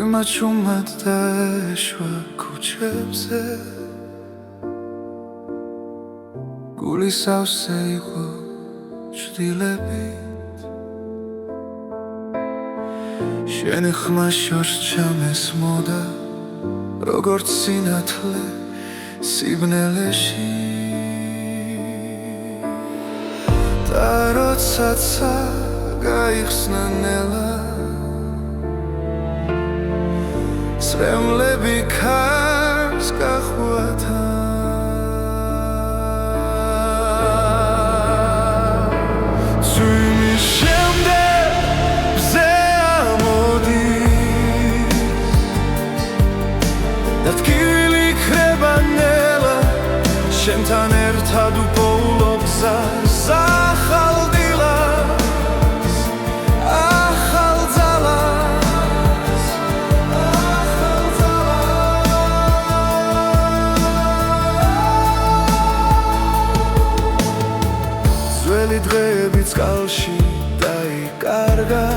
გულმაჩუმად დაეშვა ქუჩებზე გული სავსე იყო ჭდილებით შენი ხმა შორს ჩამესმოდა როგორც სინათლე სიბნელეში და როდესაც გაიხსნა ნელა სრემლები ქარს გახვათა წვიმის შემდეგ ბზე ამოდის და ტკივილი ქრება ნელა შენთან ერთად უპოულობ გზას ახალ დილას ახალ ძალას ძველი დღეები წყალში დაიკარგა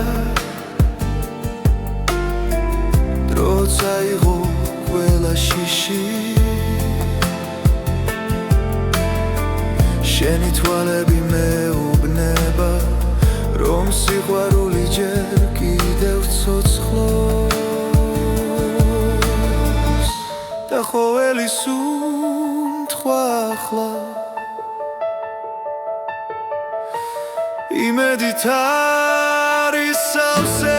დრო წაიღო ყველა შიში შენი თვალები მეუბნება რომ სიყვარული ჯერ კიდევ ცოცხლობს და ყოველი სუნთქვა ახლა იმედით არის სავსე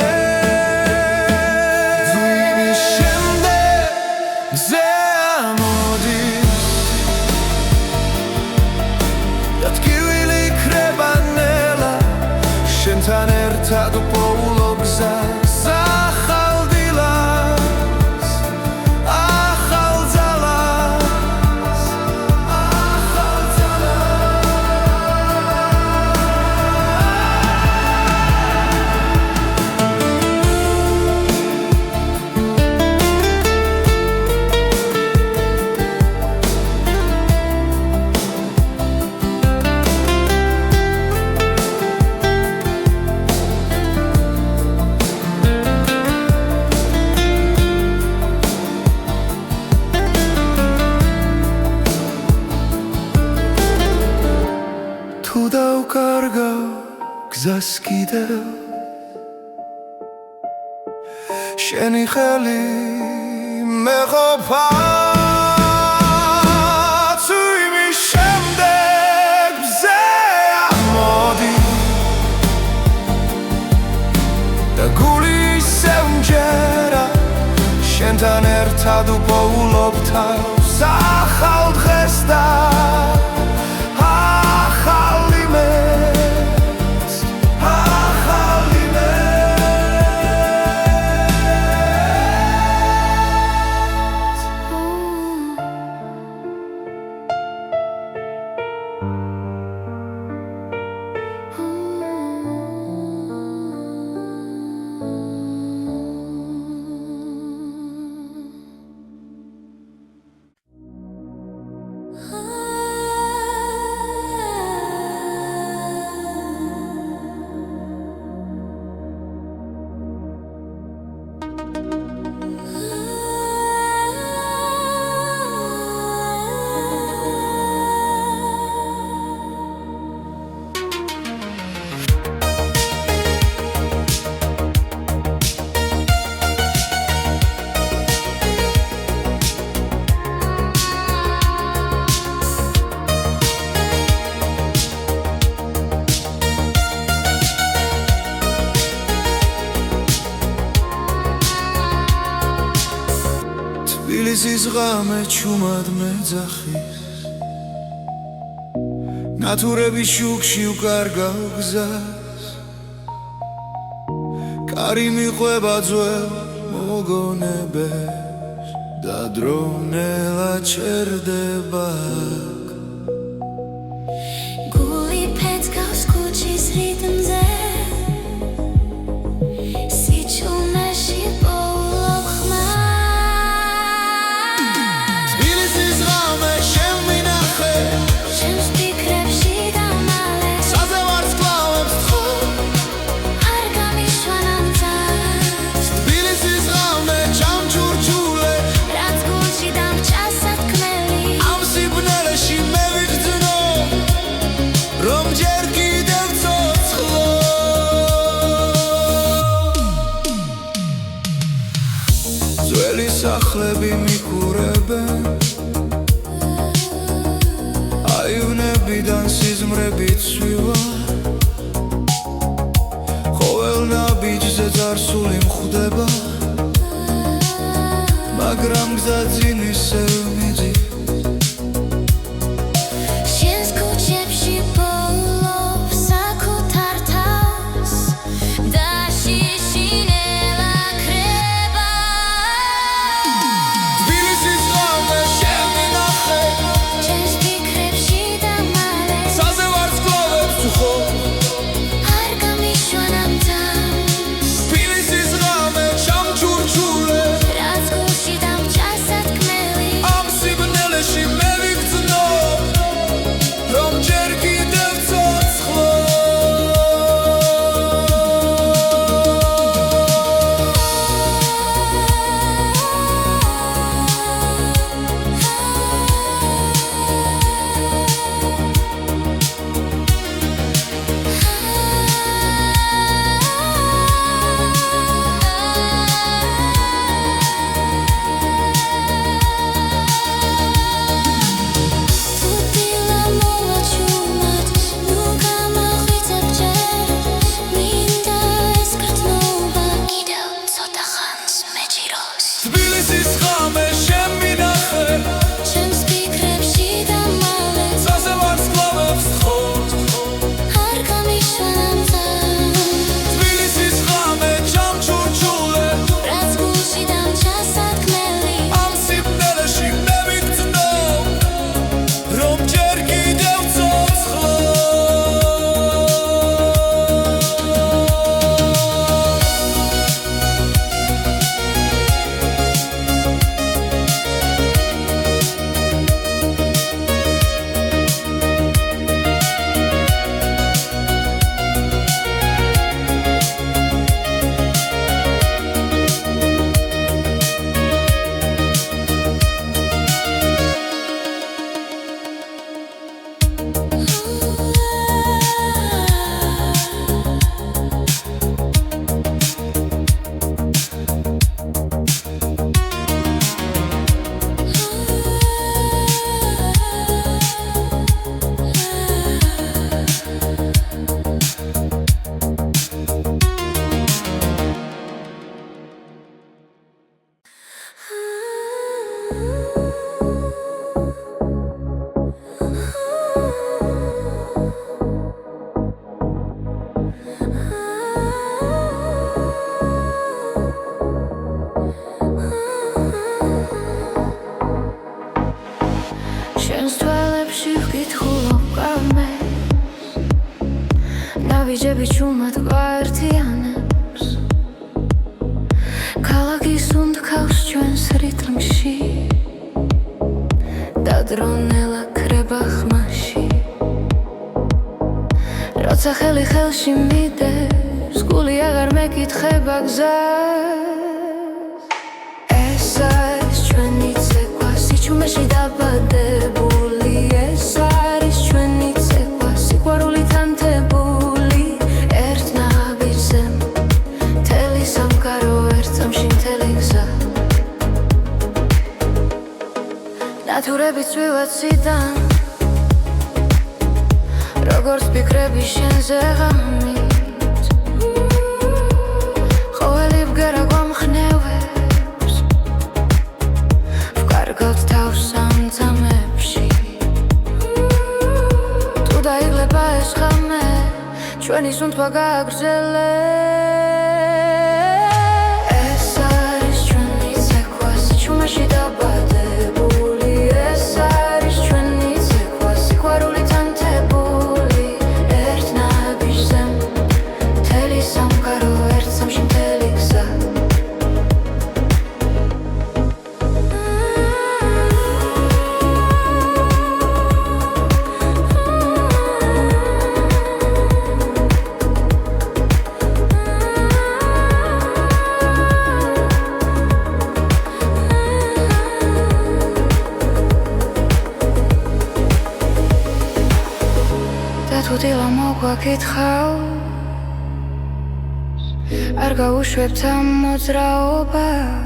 ძვიმის შემდეგ მზე ამოდის და ტკივილი ქრება ნელა შენთან ერთად უპოულობ გზას ახალ დილას ახალ ძალას ახალ თუ დავკარგავ გზას კიდევ შენი ხელი მეყოფა წვიმის შემდეგ მზე ამოდის და გული ისევ მჯერა შენთან ერთად უპოულობ თავს ახალ დღეს და თბილისის ღამე ჩუმად მეძახის ნათურების შუქში უკარგავ გზას კარი მიყვება ძველ მოგონებებს და დრო ნელა ჩერდება გული ფეთქავს ქუჩის რიტმზე სიჩუმეში პოულობ ხმა შენს ფიქრებში დამალე საზე ვარსკვლავებს თხო არ გამიშვან ამ წარს თბილისის ღამე წელი სახლები მიქურებენ აივნებიდან სიზმრები ცვივა ყოველ ნაბიჯზე წარსული მხვდება მაგრამ გზა წინ ისევ მიდის ნავიჯები ჩუმად გვაერთიანებს ქალაქის უნდქავს ჩვენს რიტმში დადრონელა ქრება ხმაში როცა ხელი ხელში მიდევს გული აღარ მეკითხება გზას ეს არის ჩვენი ცეკვა სიჩუმეში დაბადებული ეს არის ჩვენი ცეკვა სიყვარულით ანთებული ერთ ნაბიჯზე მთელი სამყარო ერთ წამში მთელი გზა ნათურები წვივა ციდან როგორც ფიქრები შენზე ღამით ყოველი ბგერა გვამხნევებს ვკარგავთ თავს ამ წამებში თუ დაიღლება ეს ღამე ჩვენი სუნთქვა გააგრძელებს ეს არის ჩვენი ცეკვა სიჩუმეში დაბადებული ეს არის ჩვენი ცეკვა სიყვარულით ანთებული ერთ ნაბიჯზე მთელი სამყარო ერთ წამში მთელი გზა თუ დილა მოგვაკითხავს არ გაუშვებთ ამ მოძრაობას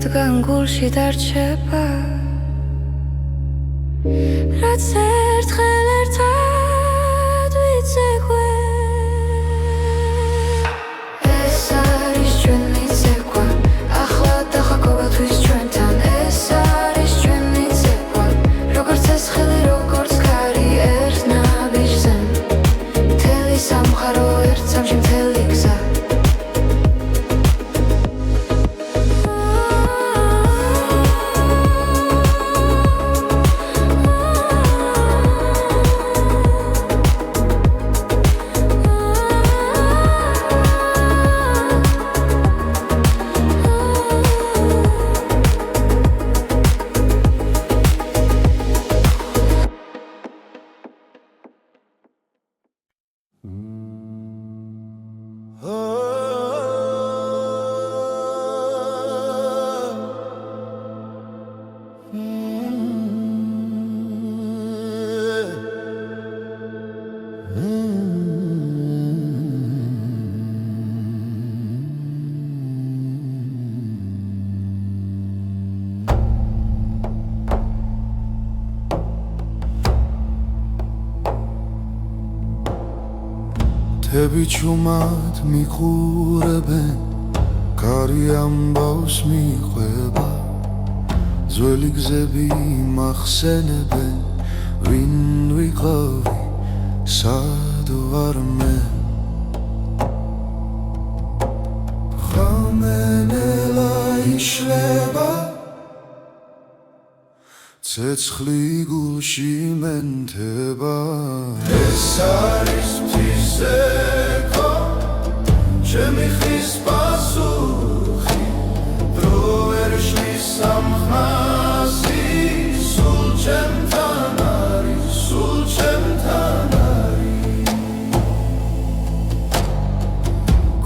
რადგან გულში დარჩება რაც ერთხელ ერთად ვიცეკვე ეს არის ჩვენი ცეკვა ახლა დახა ყოველთვის ჩვენთან ეს არის ჩვენი ცეკვა როგორც ეს ხელი როგორც ქარი ერთ ნაბიჯზე მთელი სამყარო ერთ სამში მთელი გზა თები ჩუმად მიყურებენ კარი ამბავს მიყვება ძველი გზები მახსენებენ ვინ ვიყავი სად ვარ მე ხამენელა იშლება ცეცხლი გულში მენთება ეს არის ცეკვა ჩემი ხის პასუხი დრო ვერ შლის სამხასი სულ ჩემთან არის სულ ჩემთან არის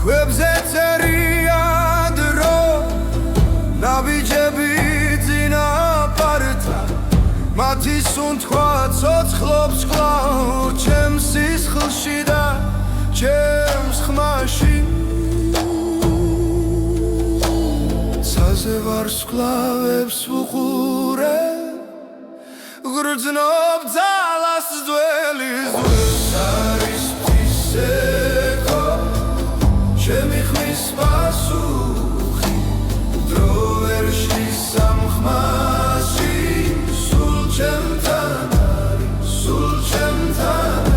ქვებზე წერია დრო ნაბიჯები წინაპართან მათი სუნთქვა ცოცხლობს კვლავ ჩემს სისხლში და ჩემს ხმაში ცაზე ვარსკვლავებს ვუყურე გრძნობ ძალას ძველი ეს არის ცეკვა ჩემი ხმის პასუხი დრო ვერ შლის სამხმაში სულ ჩემთან არის სულ ჩემთან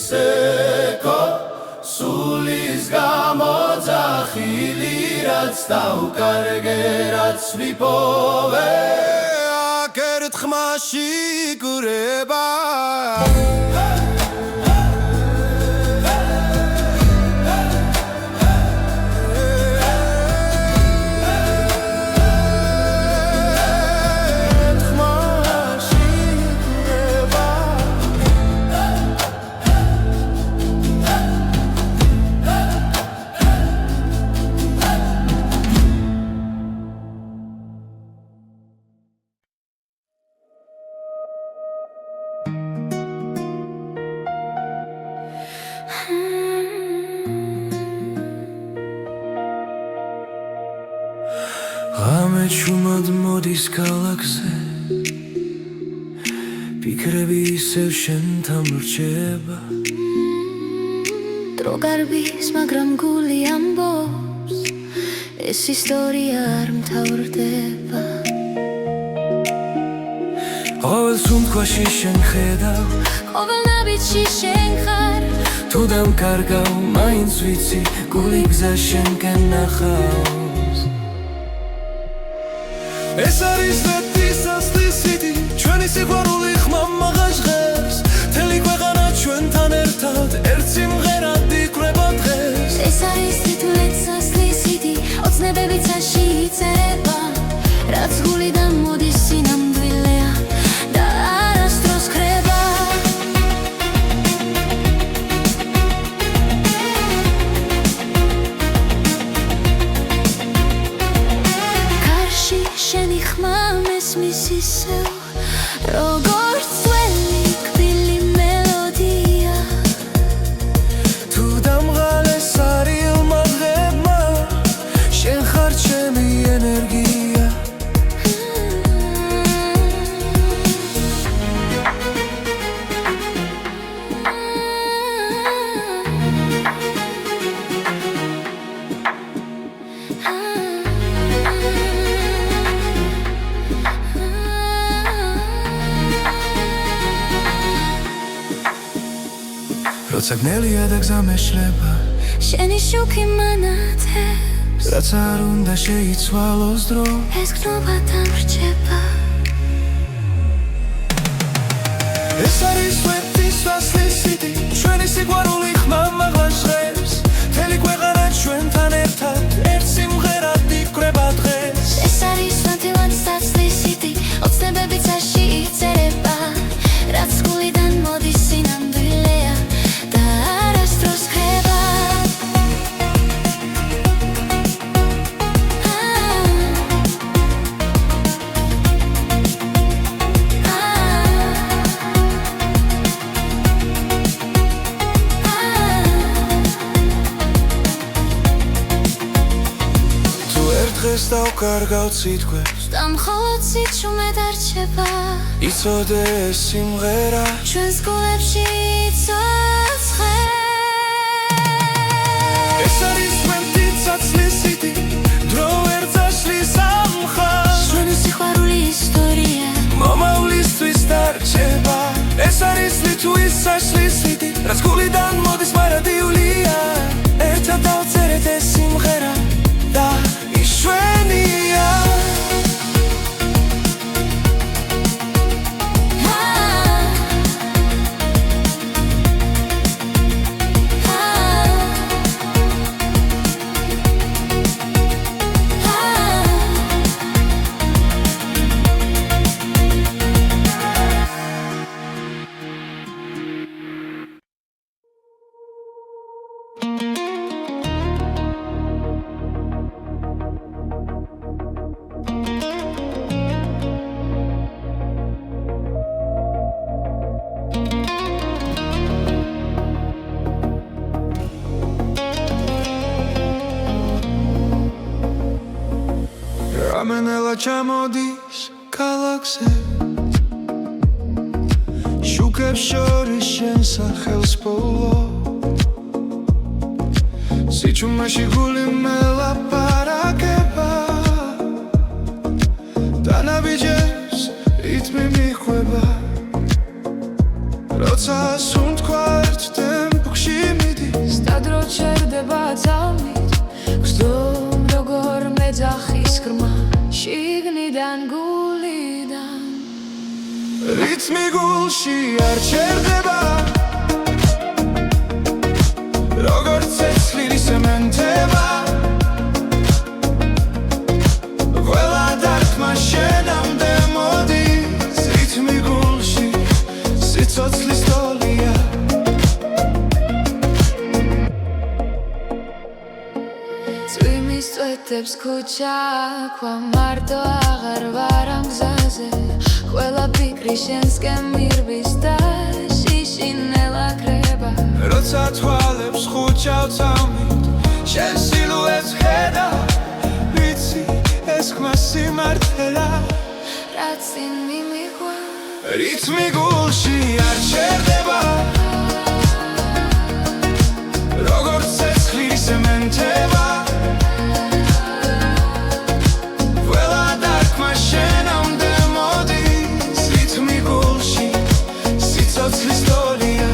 ცეკვა სულის გამოძახილი რაც დავკარგე რაც ვიპოვე აქ ერთ ხმაში გურება ამეჩუმად მოდის ქალაქზე ფიქრები ისევ შენთან რჩება დრო გარბის მაგრამ გული ამბობს ეს ისტორია არ მთავრდება ყოველ სუნთქვაში შენ ხედავ ყოველ ნაბიჯში შენ ხარ თუ დამკარგავ მაინც ვიცი გული გზა შენკენ ნახავს ეს არის ნეთის ასლისიდი ჩვენი სიყვარული ხმა მაღალ ჟღერს მთელი ქვეყანა ჩვენთან ერთად ერთ სიმღერად იკვრება დღეს როცა გნელია და გზა მეშლება შენი შუქი მანათებს რაც არ უნდა შეიცვალოს დრო ეს გნობა დამრჩება ეს არის სვეტის ვასლის სიტი ჩვენი სიყვარული ხმა მაღლა ჟღერს მთელი ქვეყანა ჩვენთან ერთად ერთ სიმღერად იკვრება დღეს ეს არის ნათელად საცლის სიტი ოცნებები წაში იწერება რაც გულიდან მოდის სინამდვილეა და არასდროს ხება დღეს დავკარგავ სიტყვებს და მხოლოდ სიჩუმე დარჩება იცოდე ეს სიმღერა ჩვენს გულებში იცოცხლე ეს არის სვეტი ცაცლის სიტი დრო ვერ წაშლის ამ ხაზს ჩვენი სიყვარული ისტორია მომავლისთვის დარჩება ეს არის ლიტვის საშლის სიტი რაც გულიდან მოდის მარადიულია ერთად დავწერეთ ეს სიმღერა და შვენია Ramenela ჩამოდის ქალაქზე შუქებს შორის შენ სახელს პოულო სიჩუმეში გული მელაპარაკება დანაბიჯებს რიტმი მიხვება როცა სუნთქვა ერთ ტემპში მიდის და დრო ჩერდება ძალმით გრძნომ როგორ მეძახის ხრმა შიგნიდან გულიდან რიტმი გულში არ ჩერდება როგორც ცეცხლი სემენტება ყველა დარტყმა შენამდე მოდის რიტმი გულში სიცოცხლის ტოლია წვიმის წვეთებს ქუჩა ქვა მარტო აღარ ვარ ამ გზაზე ყველა ფიქრი შენსკენ მირბის და შიშინელა კრება როცა თვალებს ხუჩავ წამით შენ სილუეტს ხედა ვიცი ეს ხმა სიმართლეა რაც წინ მიმიღვა რიტმი გულში არ ჩერდება როგორც ცეცხლი სემენტება ყველა დარტყმა შენამდე მოდის რიტმი გულში სიცოცხლის ტოლია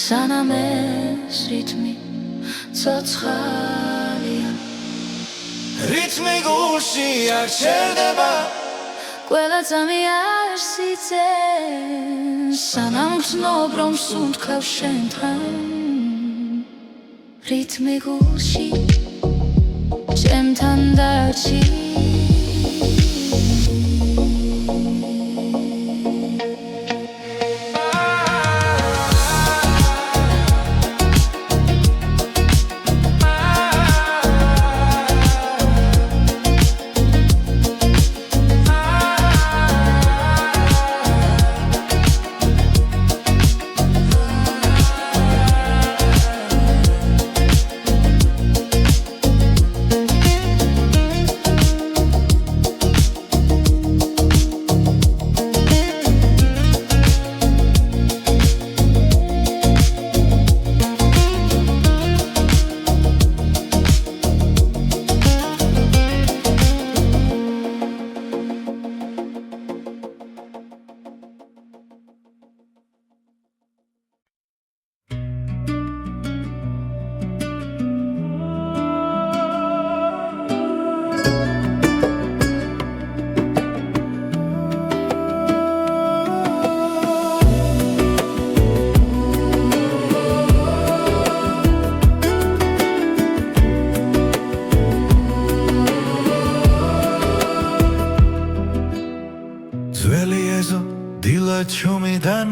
სანამ ეს რიტმი ცოცხალია რიტმი გულში არ ჩერდება ყველა წამი არ სიცენ სანამ გრძნობ რომ სუნთქავ შენთან რიტმი გულში ჩემთან დარჩი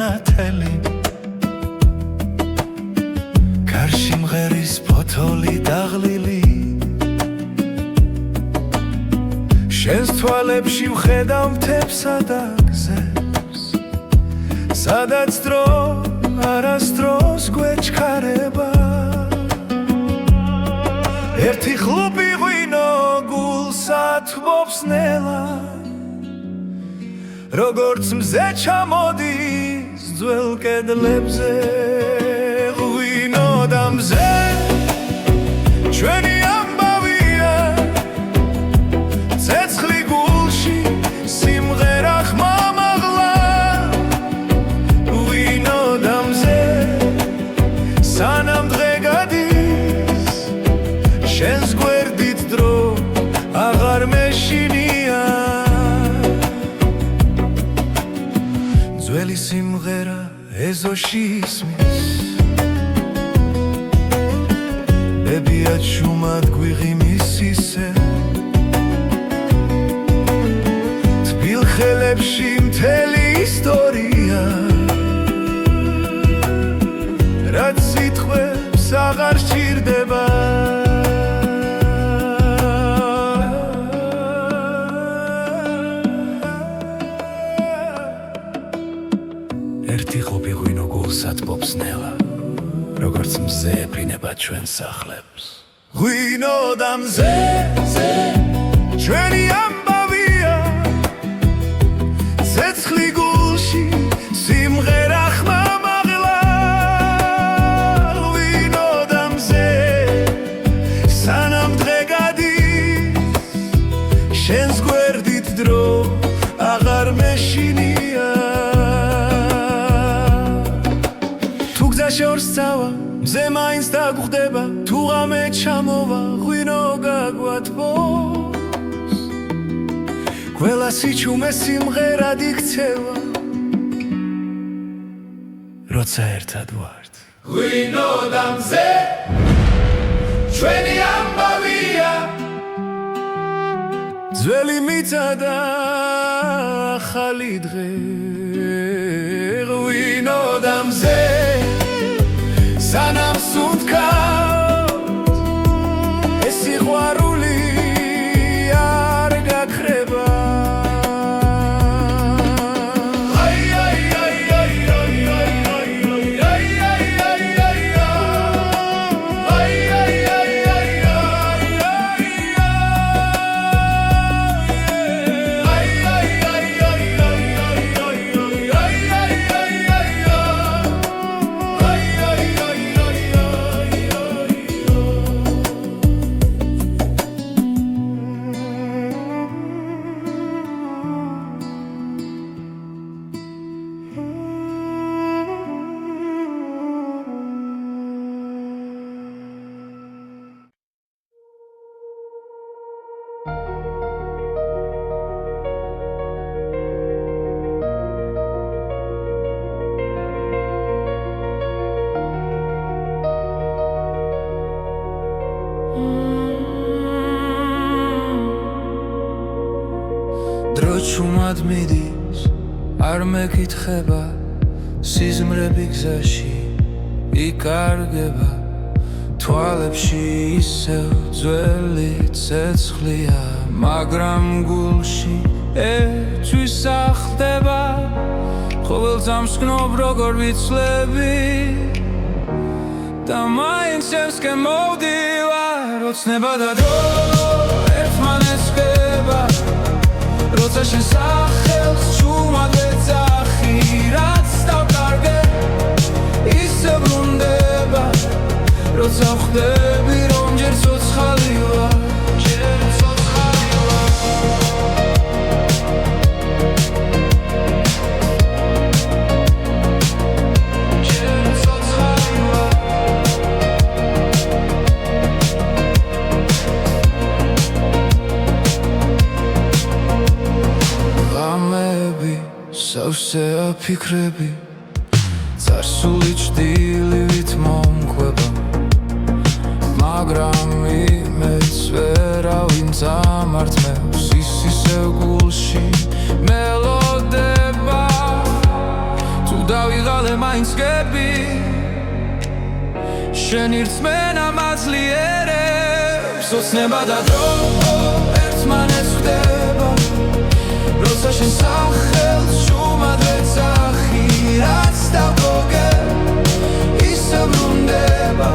ნათელი გარში მღერის ფოთოლი დაღლილი შენს თვალებში ვხედავ მთებსა და გზებს სადაც დრო არასდროს გვეჩქარება ერთი ხლუპი ღვინო გულსა თბობს ნელა როგორც მზე ჩამოდის ძველ კედლებზე ღვინო და მზე ჩვენი ამბავია ცეცხლი გულში სიმღერა ხმამაღლა ღვინო და მზე სანამ დღე გადის შენს გვერდით დრო აღარ მეშინია ძველი სიმღერა ეზოში ისმის ბებიად შუმად გვიღიმის ისე თბილ ხელებში მთელი ისტორია რაც სიტყვებს აღარ სჭირდება ერთი ხლუპი ღვინო გულსა თბობს ნელა როგორც მზე ეფრინება ჩვენ სახლებს ღვინო და მზე ჩვენი ამბავია ცეცხლი გულში სიმღერა ხმამაღლა ღვინო და მზე სანამ დღე გადის შენს გვერდით დრო აღარ მეშინია შორს წავა მზე მაინც დაგხვდება თუ ღამე ჩამოვა ღვინო გაგვათბობს ყველა სიჩუმე სიმღერად იქცევა როცა ერთად ვართ ღვინო და მზე ჩვენი ამბავია ძველი მიწა და ახალი დღე ღვინო და მზე სანამ სუნთქავთ ეს სიყვარული არ გაქრება დრო ჩუმად მიდის არ მეკითხება სიზმრები გზაში იკარგება თვალებში ისევ ძველი ცეცხლია მაგრამ გულში ეთვის ახდება ყოველ წამს გნობ როგორ ვიცლები და მაინც შენსკენ მოვდივარ ოცნება და დრო ერთმანეთს ხდება როცა შენ სახელს ჩუმად ვეძახი რაც დავკარგე ისე ბრუნდება როცა ვხვდები რომ ჯერ ცოცხალი ვარ სავსე აფიქრები წარსული ჭდილივით მომყვება მაგრამ იმედს ვერავინ წამართმევს ისისევ გულში მელოდება თუ დავიღე შენი რწმენა მაძლიერებს ოცნება და დრო ერთმანეთს ვდება როცა შენ სახელს შუმად ვეძახი რაც დავგოგე ისე ბრუნდება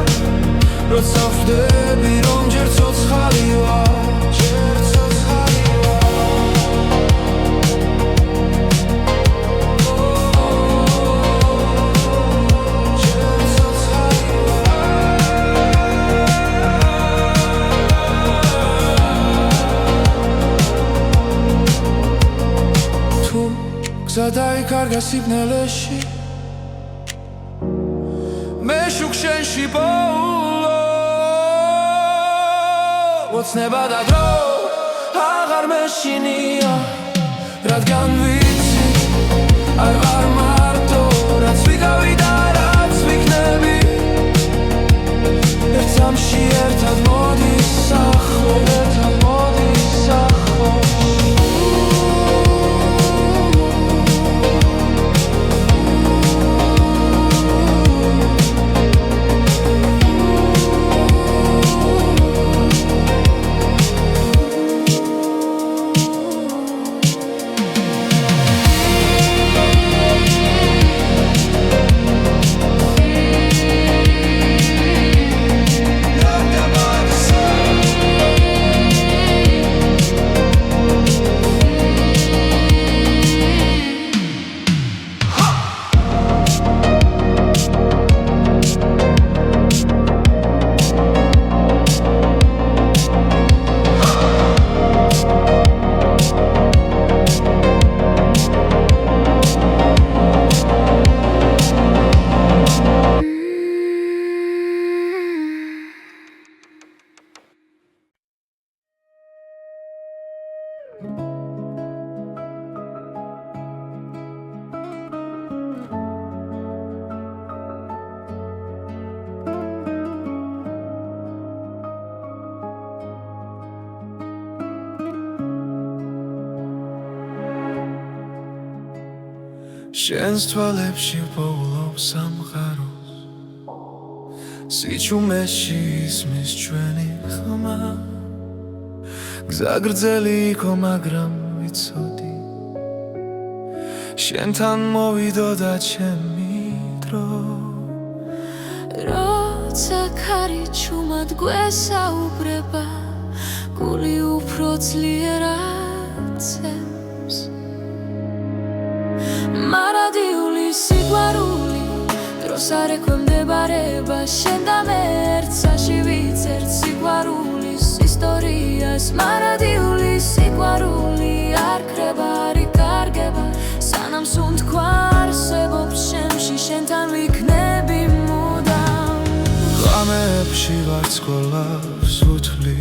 როცა ვხვდები რომ ჯერ ცოცხალი ვარ გზა დაიკარგა სიბნელეში მე შუქ შენში პოულო ოცნება და დრო აღარ მეშინია რადგან ვიცი არ ვარ მარტო რაც ვიგავი და რაც ვიქნები ერთსამში ერთად მოდის სახლო ერთად მოდის სახლო შენს თვალებში ვპოულობს სამყაროს სიჩუმეში ისმის ჩვენი ხმა გზა გრძელი იყო მაგრამ ვიცოდი შენთან მოვიდოდა ჩემი დრო როცა ქარი ჩუმად გვესაუბრება გული უფრო ძლიერად ცემს მარადიული სიყვარული დროს არ ექვემდებარება შენ და მე ერთსაში ვიცერთ სიყვარულის ისტორიას მარადიული სიყვარული არ ქრება არ იკარგება სანამ სუნთქვა არსებობს შემში შენთან ვიქნები მუდამ ღამეებში ვარცხოლავს ვუთვლი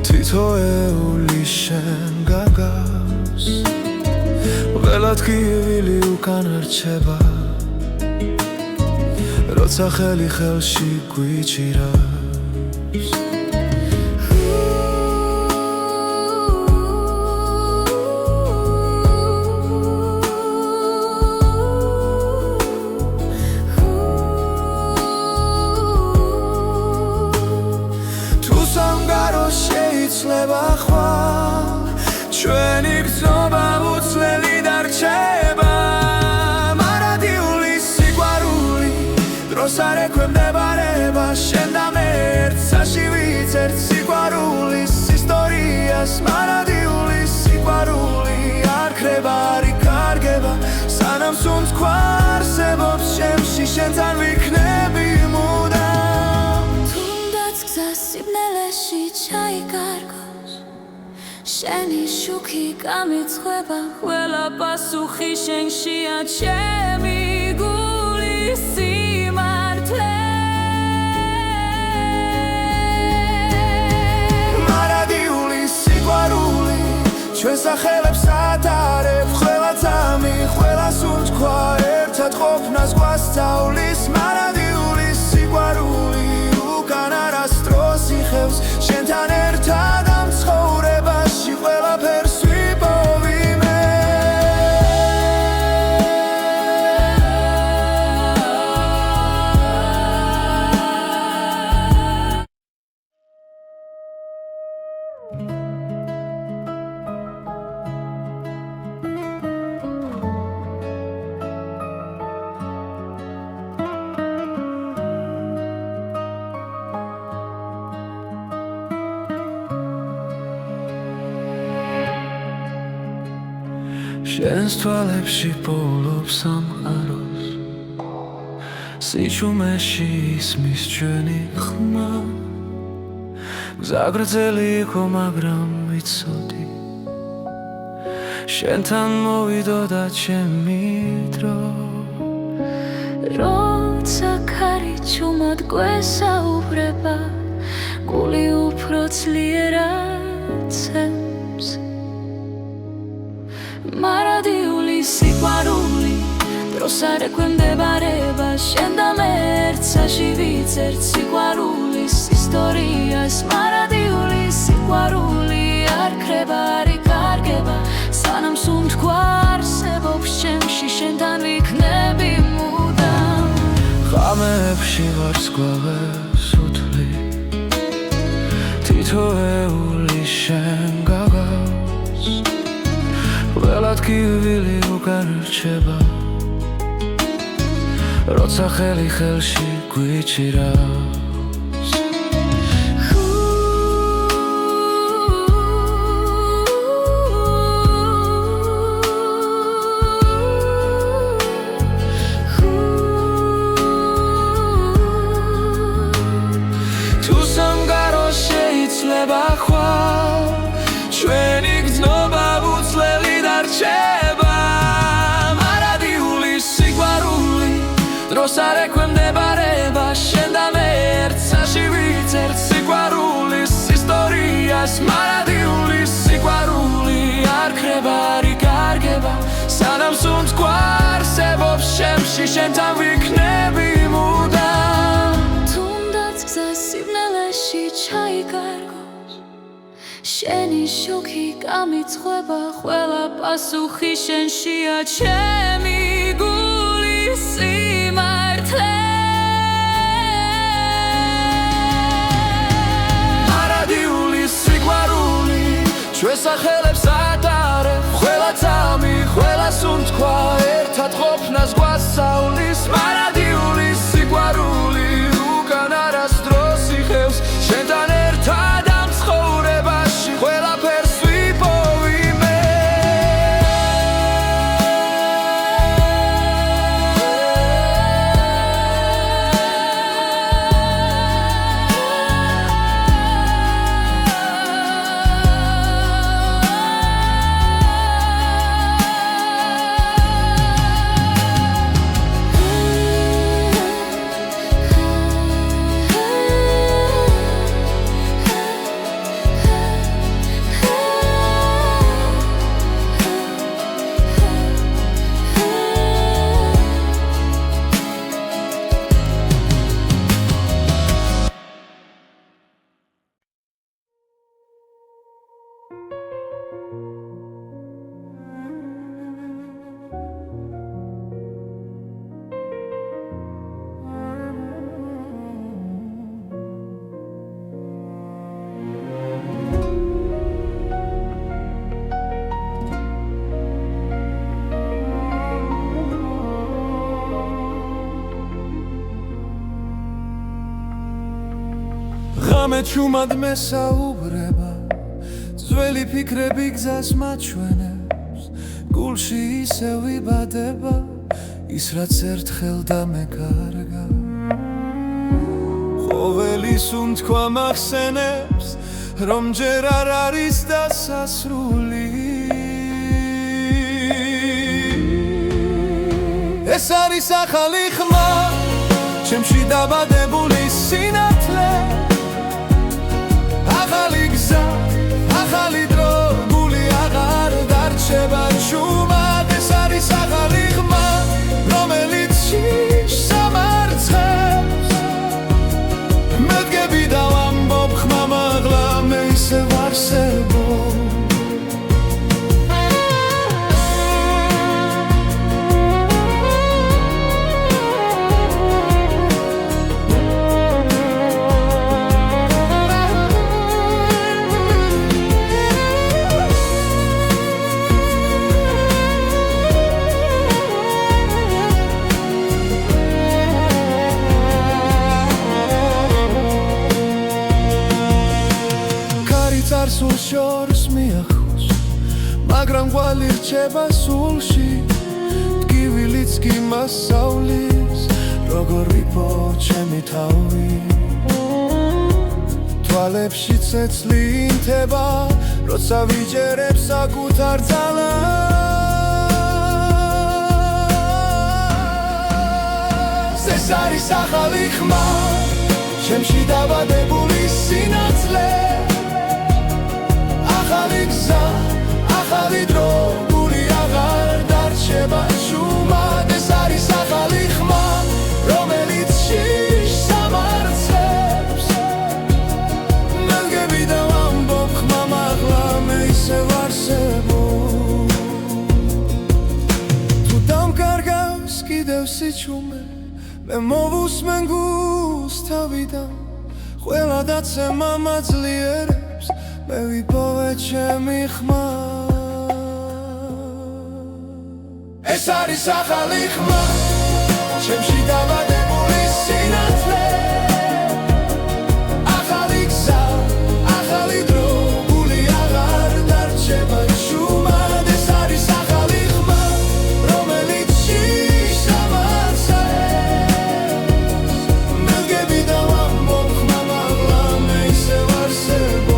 თითოეული შენ გაგავს ველად გივილი უკან რჩება როცა ხელი ხელში გვიჭირავს თუ სამგაროს შეიცლება ხვალ ჩვენი გზობა უცვლელი დარჩება მარადიული სიყვარული დროს არ ექვემდებარება შენ და მე ერთსაში ვიცერთ სიყვარულის ისტორიას მარადიული სიყვარული არ ქრება არ იკარგება სანამ სუნთქვა არსებობს შემში შენთან ვიქნები მუდამ თუნდაც გზა სიბნელეში ჩაიკარგოს შენი შუქი გამიცხება ყველა პასუხი შენშია ჩემი გულის სიმართლე მარადიული სიყვარული ჩვენ სახელებს ატარებ ყველა წამი ყველა სუნთქვა ერთად ყოფნას გვასწავლის მარადიული სიყვარული უკან არასდროს იხევს შენთან ერთად ამ ცხოვრებაში ყველაფერს ვიპოვი მე შენს თვალებში პოულობს სამყაროს სიჩუმეში ისმის ჩვენი ხმა გზა გრძელი იყო მაგრამ ვიცოდი შენთან მოვიდოდა ჩემი დრო როცა ქარი ჩუმად გვესაუბრება გული უფრო ძლიერად ცემს მარადიული სიყვარული დროს არ ექვემდებარება შენ და მე ერთსაში ვიცერთ სიყვარულის ისტორიას მარადიული სიყვარული არ ქრება არ იკარგება სანამ სუნთქვა არსებობს ჩემში შენთან ვიქნები მუდამ ღამეებში ვარსკვლავებს უთვლი თითოეული შენ გაგავს ველად კივილი უკარჩება როცა ხელი ხელში გვიჭირავს თუ სამგარო შეიძლება ხვალ ჩვენი გრძნობა უცვლელი დარჩება მარადიული სიყვარული დროს არ ექვემდებარება შენ და მე ერთსაში ვიცერთ სიყვარულის ისტორიას მარადიული სიყვარული არ ქრება არ იკარგება სანამ სუნთქვა არსებობს ჩემში შენთან ვიქნები მუდამ თუნდაც გზა სიბნელეში ჩაიკარგოს შენი შუქი გამიწხვება ყველა პასუხი შენშია ჩემი გულის სიმართლე მარადიული სიყვარული ჩვენ სახელებს ატარებ ყველა წამი ყველა სუნთქვა ერთად ყოფნას გვასწავლის მარადიული სიყვარული უკან არასდროს იხევს შენთან ერთად ამ ცხოვრებაში ყველაფერს ვიპოვი მე ღამე ჩუმად მესაუბრება ძველი ფიქრები გზას მაჩვენებს გულში ისევ იბადება ის რაც ერთხელ დამეკარგა ყოველი სუნთქვა მახსენებს რომ ჯერ არ არის დასასრული ეს არის ახალი ხმა ჩემში დაბადებული სინათლე ახალი გზა, ახალი დრო, გული აღარ დარჩება ჩუმად ეს არის ახალი ხმა, რომელიც შიშს ამარცხებს მედგები და ვამბობ ხმა მაღლა მე ისევ არსებობ სულ შორს მიახოს მაგრამ ყვალი რჩება სულში ტკივილიც კი მასავლის როგორ ვიპო ჩემი თავი თვალებში ცეცხლი ინთება როცა ვიჯერებ საკუთარ ძალას ეს არის ახალი ხმა ჩემში დაბადებული სინათლე ახალი გზა ახალი დრო გული აღარ დარჩება შუმად ეს არის ახალი ხმა რომელიც შიშს ამარცებს მელგები და ვამბობ ხმამ ახლა მე ისევ არსებობ თუ დამკარგავს კიდევ სიჩუმე მე მოვუსმენ გულს თავიდან ყველა დაცემა მაძლიერებს მე ვიპოვე ჩემი ხმა ეს არის ახალი ხმა ჩემში დაბადებული სინათლე ახალი გზა ახალი დრო გული აღარ დარჩება შუმად ეს არის ახალი ხმა რომელიც შიშს ამარცებს მელგები და ვამბობ ხმამ ახლა მე ისევ არსებობ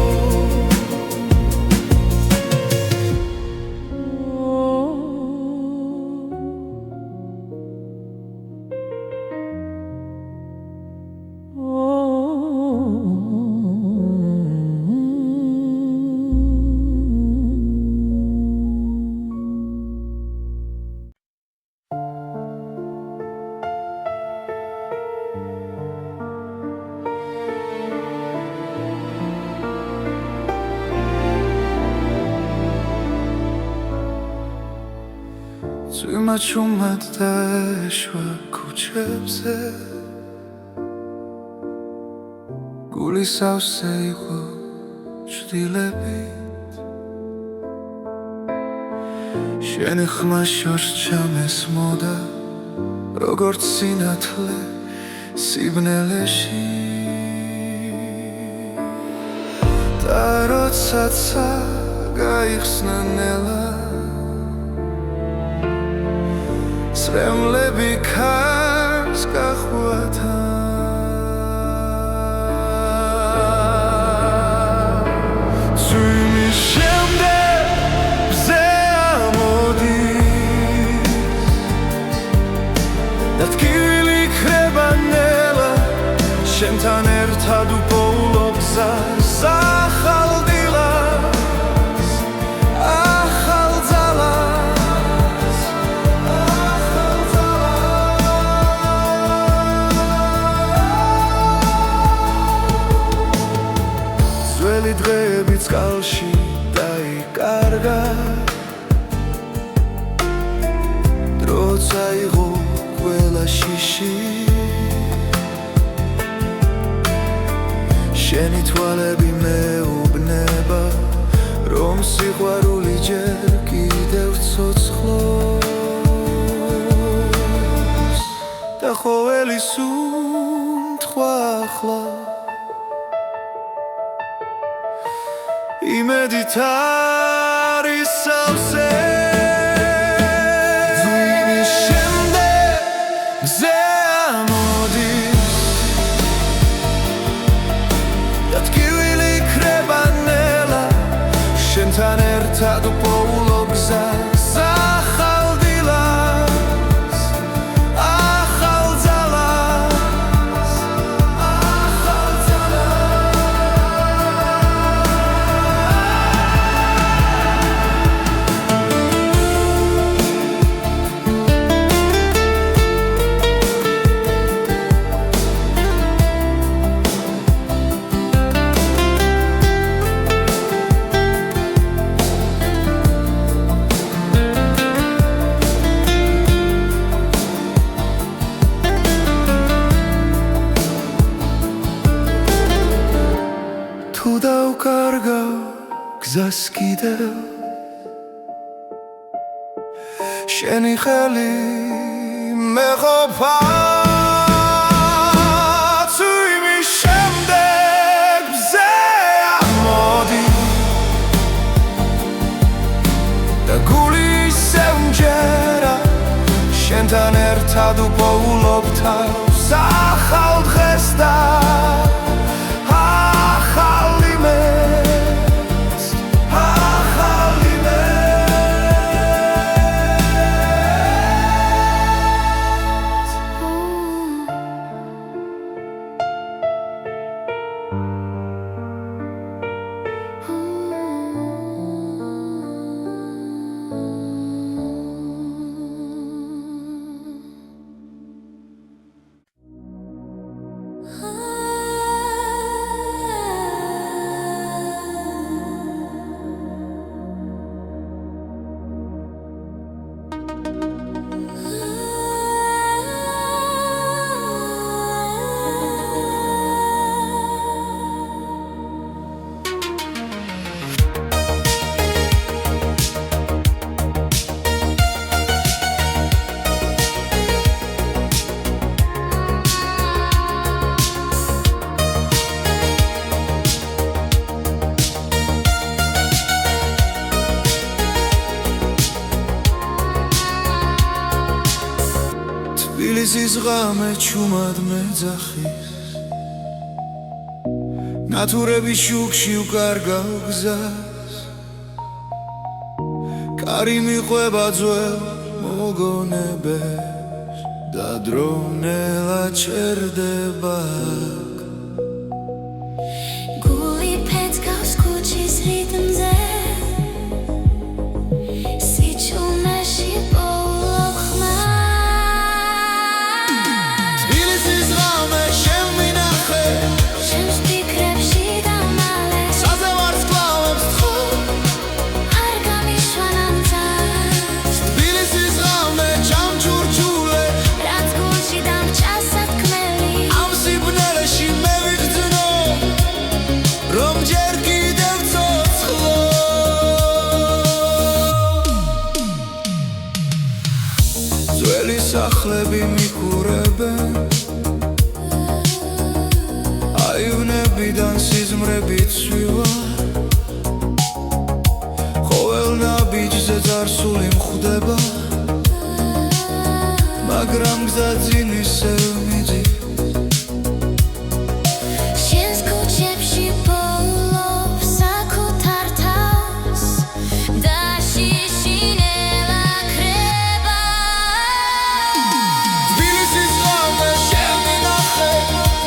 Чумად დაეშვა ქუჩებზე გული სავსე იყო ჭდილებით შენი ხმა შორს ჩამესმოდა როგორც სინათლე სიბნელეში და როდესაც გაიხსნა ნელა სრემლები ქარს გახვათა ცუიმის შემდეგ ბზე ამოდის და ტკივილი ქრება ნელა შენთან ერთად უპოულობ გზას ახალ დილას ახალ ძალას ძველი დღეები წყალში დაიკარგა დრო წაიღო ყველა შიში შენი თვალები მეუბნება რომ სიყვარული ჯერ კიდევ ცოცხლობს და ყოველი სუნთქვა ახლა იმედით არის სავსე ძვინის შემდეგ მზე ამოდის და ტკივილი ქრება ნელა შენთან ერთად უპოულობ გზას ახალ დილას ახალ ძალას ახალ თუ დავკარგა გზას კიდევ შენი ხელი მეყოფა თუ იმის შემდეგ მზე ამოდი ერთად უპოულობ თავს ახალ დღეს და ახალ იმედს ახალ თბილისის ღამე ჩუმად მეძახის ნათურების შუქში უკარგავ გზას კარი მიყვება ძველ მოგონებებს და დრონელა ჩერდება გული ფეთქავს ქუჩის რიტმზე სიჩუმეში პოულობ ხმას თბილისის ღამე შემმინახე შენს ფიქრებში დამალე საზე ვარსკვლავებს თხო არ გამიშვანამ ძას თბილისის ღამე ჩამჩურჩულე რაც გულში დამჭა სათქმელი ამ სიბნელეში მე ვიგრძნო რომ ჯერ კიდევ ცოცხლო ძველი სახლები მიყურებენ აივნებიდან სიზმრები ცვივარ ყოველ ნაბიჯზე წარსული მხვდება მაგრამ გზა ძინ ისევ მიდის შენს ქუჩებში პოულობ საკუთარ თავს და შიშინელა ქრება თბილისის ღამე შემმინახე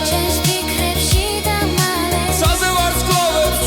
შენს ფიქრებში დამალე საზე ვარსკვლავებს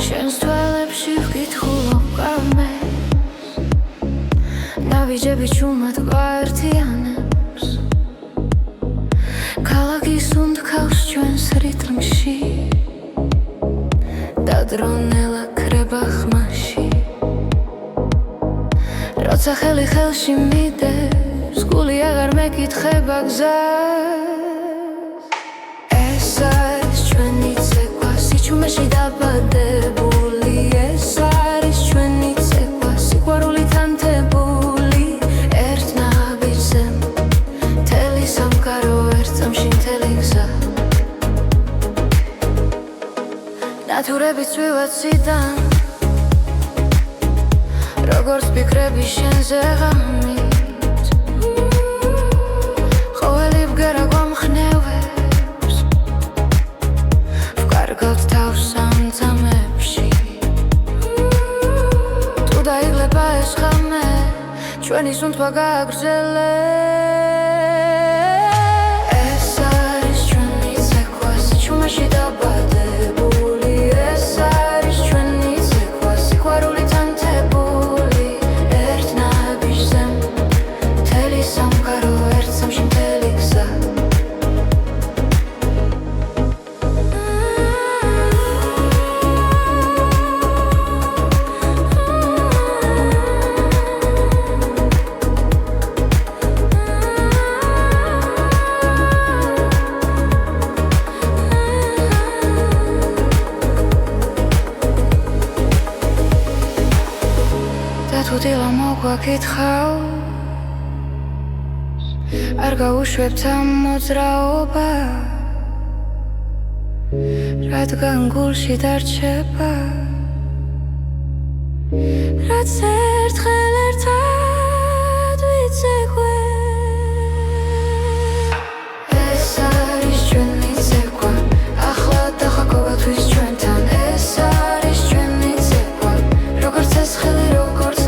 შენს თვალებში ვკითხულობ კამეს ნავიჯები ჩუმად გვაერთიანებს ქალაქის უნდქავს ჩვენს რიტმში და დრონელა ქრება ხმაში როცა ხელი ხელში მიდევს გული აღარ მეკითხება გზას ეს არის ჩვენი ცეკვა სიჩუმეში დაბადებული ეს არის ჩვენი ცეკვა სიყვარულით ანთებული ერთ ნაბიჯზე მთელი სამყარო ერთ წამში მთელი გზა ნათურების წვივაციდან როგორც ფიქრები შენზე ღამით ყოველი ბგერა გვამხნევებს ვკარგავთ თავს სამწამებში თუ დაიღლება ეს ღამე ჩვენი სუნთქვა გააგრძელებს ეს არის ჩვენი ცეკვა სიჩუმეში დაბადებული ეს არის ჩვენი ცეკვა სიყვარულით ანთებული ერთ ნაბიჯზე მთელი სამყარო ერთ წამში მთელი გზა თუ დილა მოგვაკითხავს არ გაუშვებთ ამ მოძრაობას რადგან გულში დარჩება რაც ერთხელ ერთად ვიცეკვე ეს არის ჩვენი ცეკვა ახლა დახა ყოველთვის ჩვენთან ეს არის ჩვენი ცეკვა როგორც ეს ხელი როგორც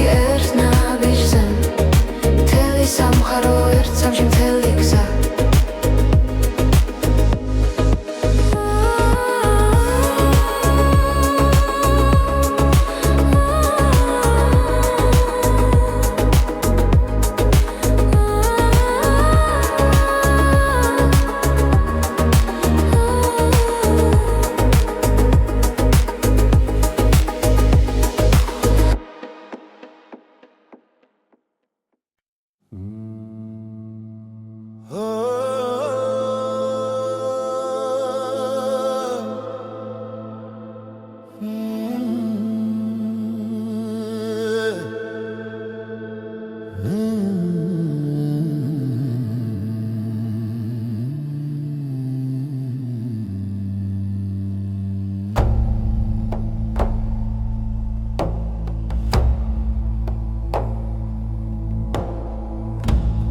ერთ ნაბიჯზე მთელი სამყარო ერთ წამში მთელი გზა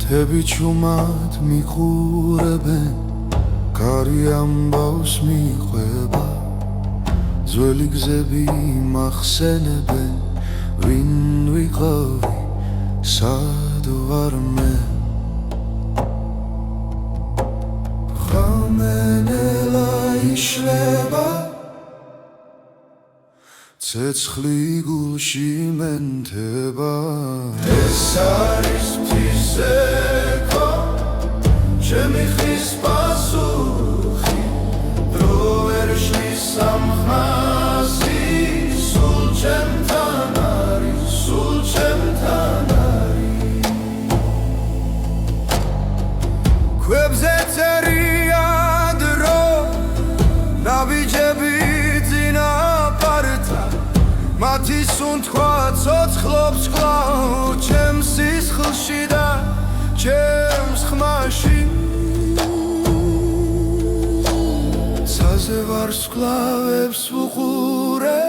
თები ჩუმად მიყურებენ კარი ამბავს მიყვება ძველი გზები მახსენებენ ვინ ვიყავი სად ვარ მე ღამენელა იშლება ცეცხლი გულში მენთება ეს არის ცეკვა ჩემი ხის პასუხი დრო ვერ შლის სამხმასი სულ ჩემთან არის სულ ჩემთან არის ქვებზე წერია დრო ნაბიჯები წინაპართა მათი სუნთქვა ცოცხლობს კვლავ ჩემს სისხლში და ჩემს ხმაში ცაზე ვარსკვლავებს ვუყურე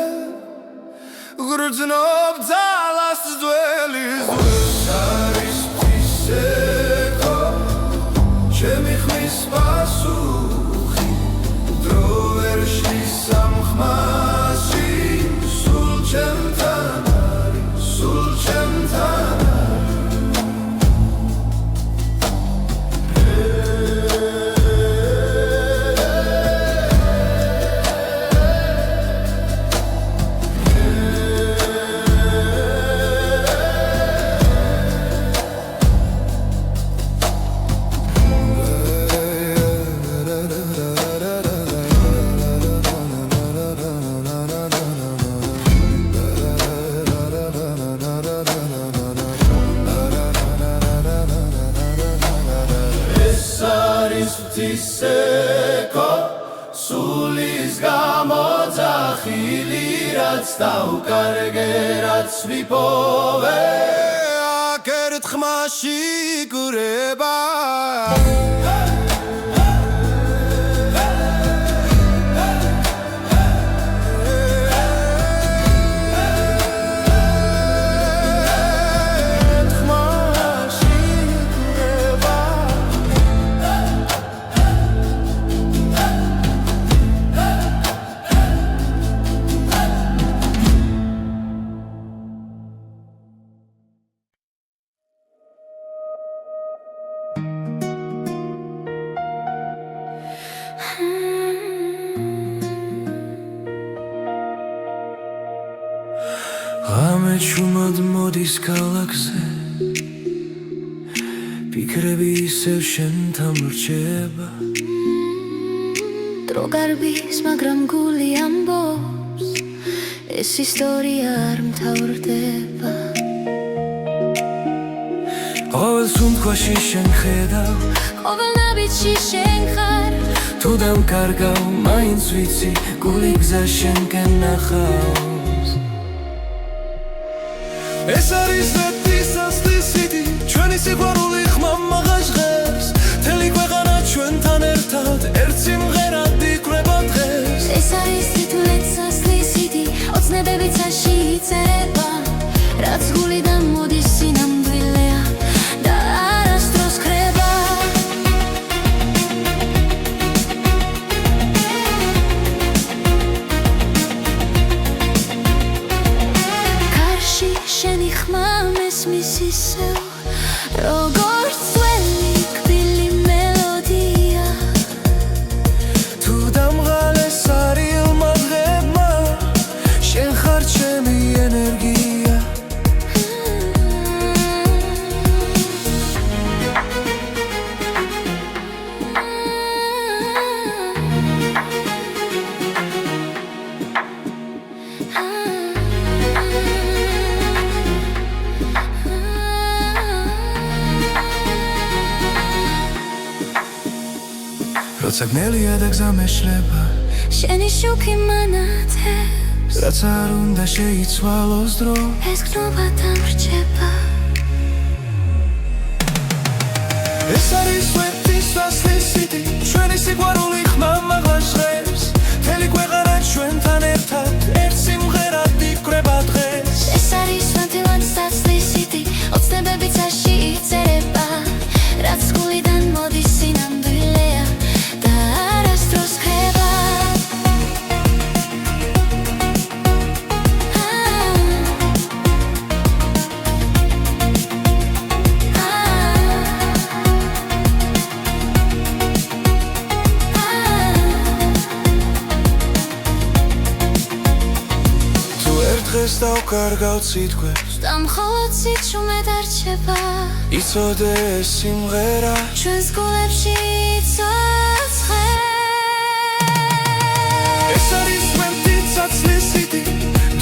გრძნობ ძალას ძველის ეს არის ცეკვა ჩემი ხმის პასუხი დრო ვერ შლის სამხმასი სულ ჩემთან არის სულ ჩემთან ისეკო სულის გამოძახილი რაც დაუკარგე რაც ვიპოვე აქ ერთხმაში გრება Ամեջումդ մոդիս կալակზე Պիկրևի սև շենթամ լրջեբա Տրոգարբիս մագրամ գուլի ամբոս Ես իստորիա արմթավորդեբա Ով էլ սունքվա շիշեն խեդավ Ով էլ նավիտ շիշեն խար Թուդամ կարգավ մայն ծույցի Գուլիկ զաշեն կեննախավ ეს არის ნეტის ასლისიდი ჩვენი სიყვარული ხმამ მაღაშღებს თელი ქვეყანა ჩვენთან ერთად ერთ სიმღერად იკვრება დღეს ეს არის თითულეც ასლისიდი ოცნებები ცაში იწერება რაც გულიდან მოდის სინამდვილეა და არასდროს ხრება შენი ხმა მესმის ისევ როგორც ძველი კბილი მელოდია თუ დამღალეს არილმა დღებმა შენ ხარ ჩემი ენერგია როცა გნელია და გზა მეშლება შენი შუქი მანათებს რაც არ უნდა შეიცვალოს დრო ეს გნობა დამრჩება ეს არის სვეტის ასლისიდი ჩვენი სიყვარული ხმამ მაღაშღებს თელი ქვეყანა ჩვენთან ერთად ერთ სიმღერად იკვრება დღეს ეს არის სვეტილად ასლისიდი ოცნებები ცაში იწერება რაც გულიდან მოდის სინამდვილეა და არასდროს ხრება თუ ერთ დღეს დავკარგავ სიტყვებს და მხოლოდ სიჩუმე დარჩება იცოდე ეს სიმღერა ჩვენს გულებში იცოცხლე ეს არის სვეტის ასლისიდი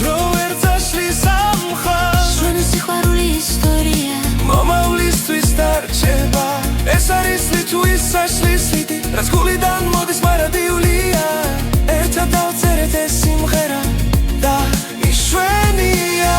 დრო ვერ წაშლის ამ მხარს ჩვენი სიყვარული ისტორია მომავლისთვის დარჩება ეს არის ლიტვის საშლისიდი რაც გულიდან მოდის მარადიულია ერთად დავწერეთ ეს სიმღერა და იშვენია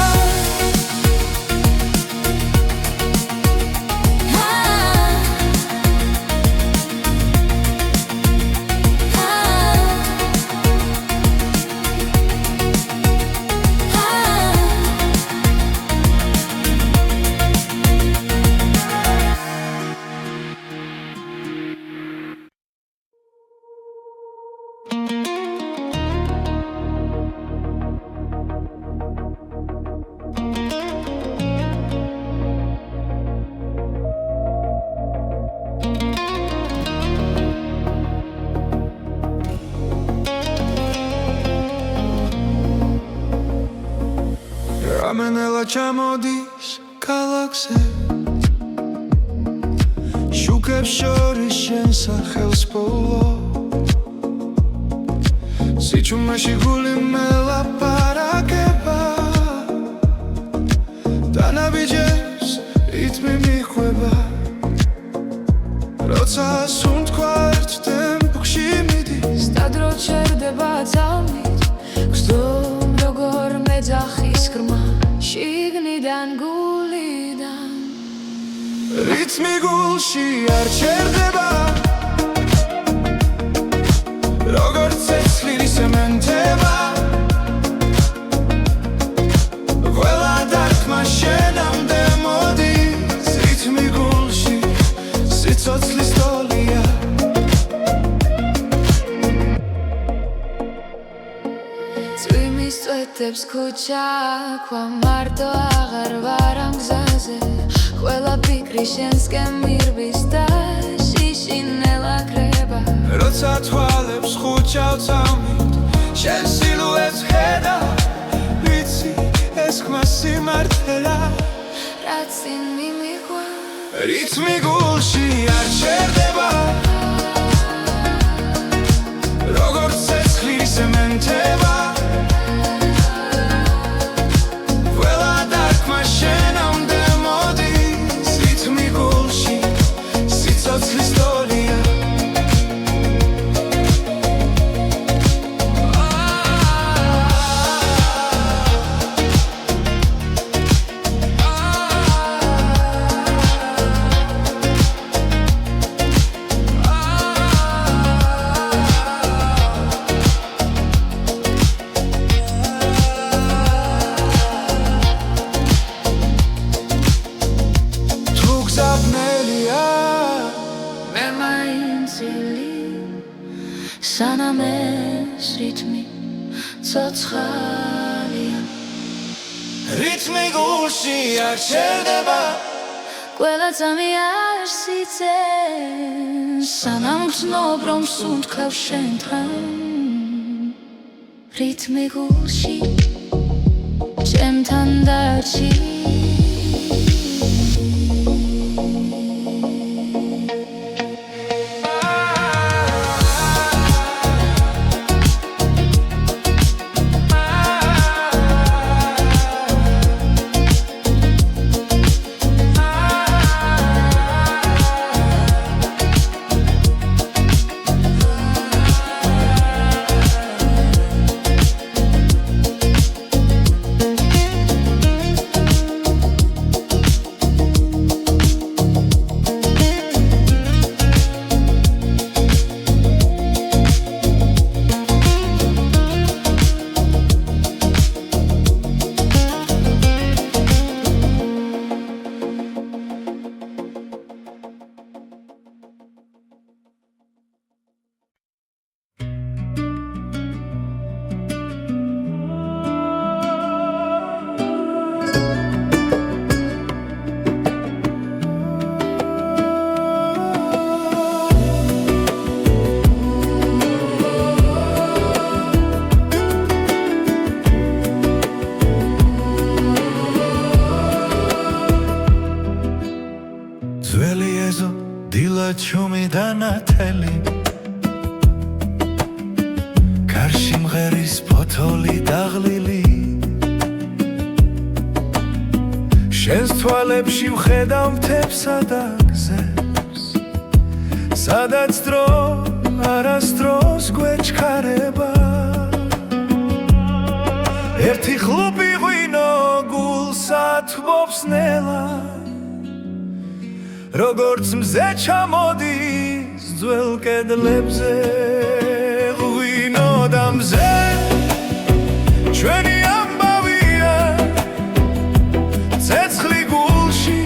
Ramenela ჩამოდის კალაქსზე შუქებს შორის შენ სახელს პოულო სიჩუმეში გული მელაპარაკება დანაბიჯებს რიტმი მიხვება როცა სუნთქვა ერთდ ჩერდება ძალმით გრძნობ როგორ მეძახის ხრმა შიგნიდან გულიდან რითმი გულში არ ჩერდება როგორც ცეცხლი სემენტება ყველა დარტყმა შენამდე მოდის რითმი გულში სიცოცხლის ტოლია წვიმის წვეთებს ქუჩა ქვა მარტო აღარ ვარ ამ გზაზე ყველა ფიქრი შენსკენ მირბის და შიშინელა კრება როცა თვალებს ხუჩავ წამით შენ სილუეტს ხედა ვიცი ეს ხმა სიმართლეა რაც წინ მიმიღვა რითმი გულში არ ჩერდება როგორც ცეცხლი სემენტება ყველა დარტყმა შენამდე მოდის რითმი გულში სიცოცხლის ტოლია სანამ ეს რითმი ცოცხალია რითმი გულში არ ჩერდება ყველა ძამი არ სიცეს სანამ გრძნობ რომ სუნთქავ შენთან რითმი გულში ჩემთან დარჩი ჩუმი დანათელი კარში მღერის ფოთოლი დაღლილი შენს თვალებში ვხედავ მთებსა და გზებს სადაც დრო არასდროს გვეჩქარება ერთი ხლუპი ღვინო გულსა თბობს ნელა როგორც მზე ჩამოდის ძველ კედლებზე ღვინო და მზე ჩვენი ამბავია ცეცხლი გულში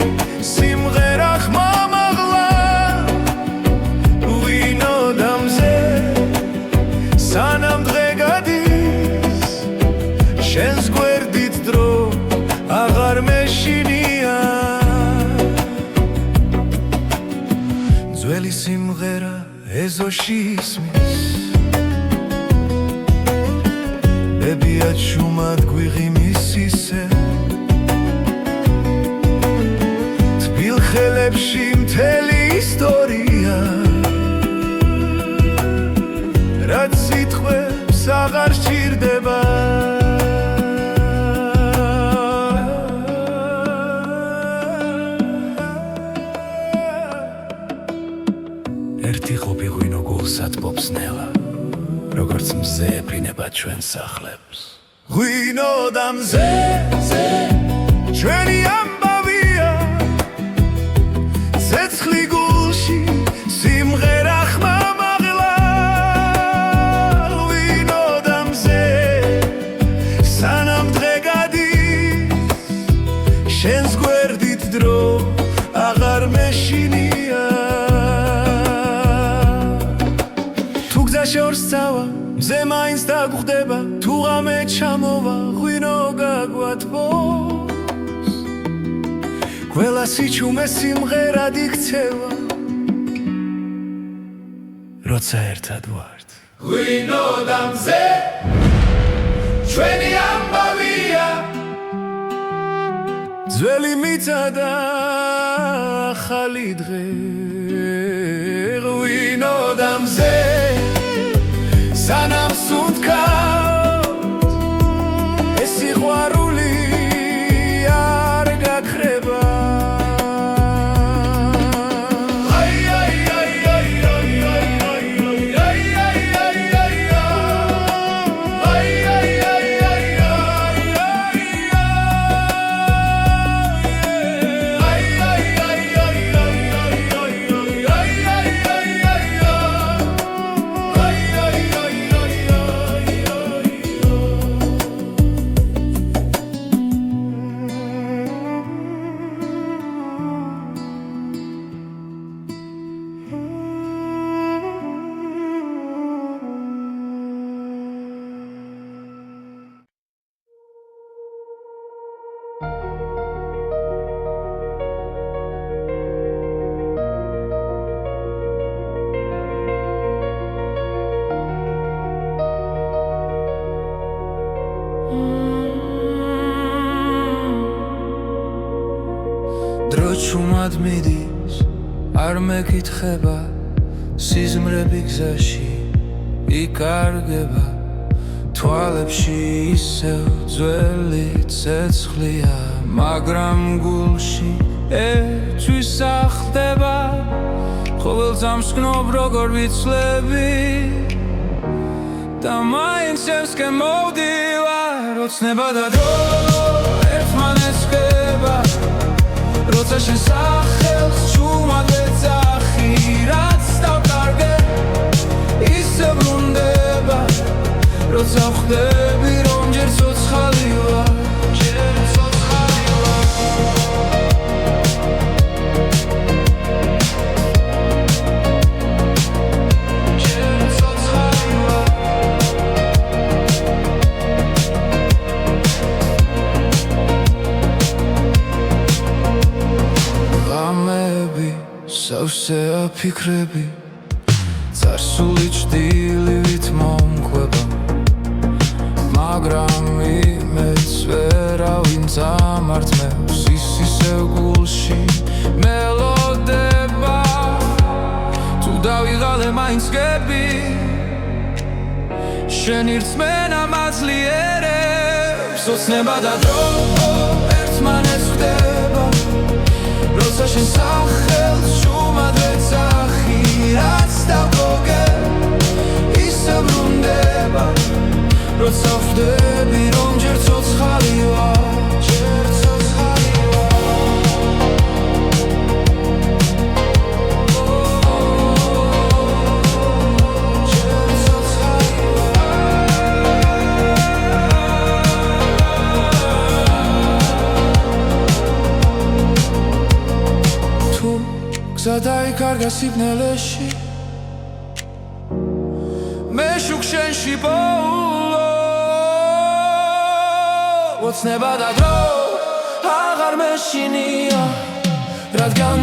სიმღერა ხმამაღლა ღვინო და მზე სანამ დღე გადის შენს გვერდით დრო აღარ მეშინია ძველი სიმღერა ეზოში ისმის ბებია ჩუმად გვიღიმის ისე თბილ ხელებში მთელი ისტორია რაც სიტყვებს აღარ სჭირდება ერთი ხლუპი ღვინო გულსა თბობს ნელა ჩვენ სახლებს ღვინოდა მზეზე ჩვენი ამბავია ცეცხლი გულში სიმღერა ხმამაღლა ღვინოდა მზე სანამ დღე გადის შენს გვერდით დრო აღარ მეშინია თუ გზა შორს წავა მზე მაინც დაგხვდება თუ ღამე ჩამოვა ღვინო გაგვათბოს ყველა სიჩუმე სიმღერად იქცევა როცა ერთად ვართ ღვინოდა მზე ჩვენი ამბავია ძველი მიწა და ახალი დღე ღვინოდა მზე სანამ სუნთქავთ ეს სიყვარული არ გაქრება დრო ჩუმად მიდის არ მეკითხება სიზმრები გზაში იკარგება თვალებში ისევ ძველი ცეცხლია მაგრამ გულში ეჭვი სახლდება ყოველწამს გნობ როგორ ვიცლები და მაინც შევსკენ მოვდივარ ოცნება და დრო ერთმანეთს ხდება როცა შენ სახელს ჩუმად ვეძახი რაც დავკარგე ისე ბრუნდება როცა ხვდები რომ ჯერ ცოცხალი ვარ ჯერ ცოცხალი ვარ ჯერ ცოცხალი ვარ სავსეა ფიქრები წარსული ჭდილივით მომყვება მაგრამ იმედს ვერავინ წამართმევს ის ისევ გულში მელოდება თუ დავიღალე მაინც გები შენი რწმენა მაძლიერებს ოცნება და დრო ერთმანეთს ხდება როცა შენ სახელს ჩუმად ვეძახი რაც დავკარგე ისე ბრუნდება როცა ხვდები რომ ჯერ ცოცხალი ვარ ჯერ ცოცხალი გზა დაიკარგა სიბნელეში მე შუქ შენში პოულო ოცნება და დრო აღარ მეშინია რადგან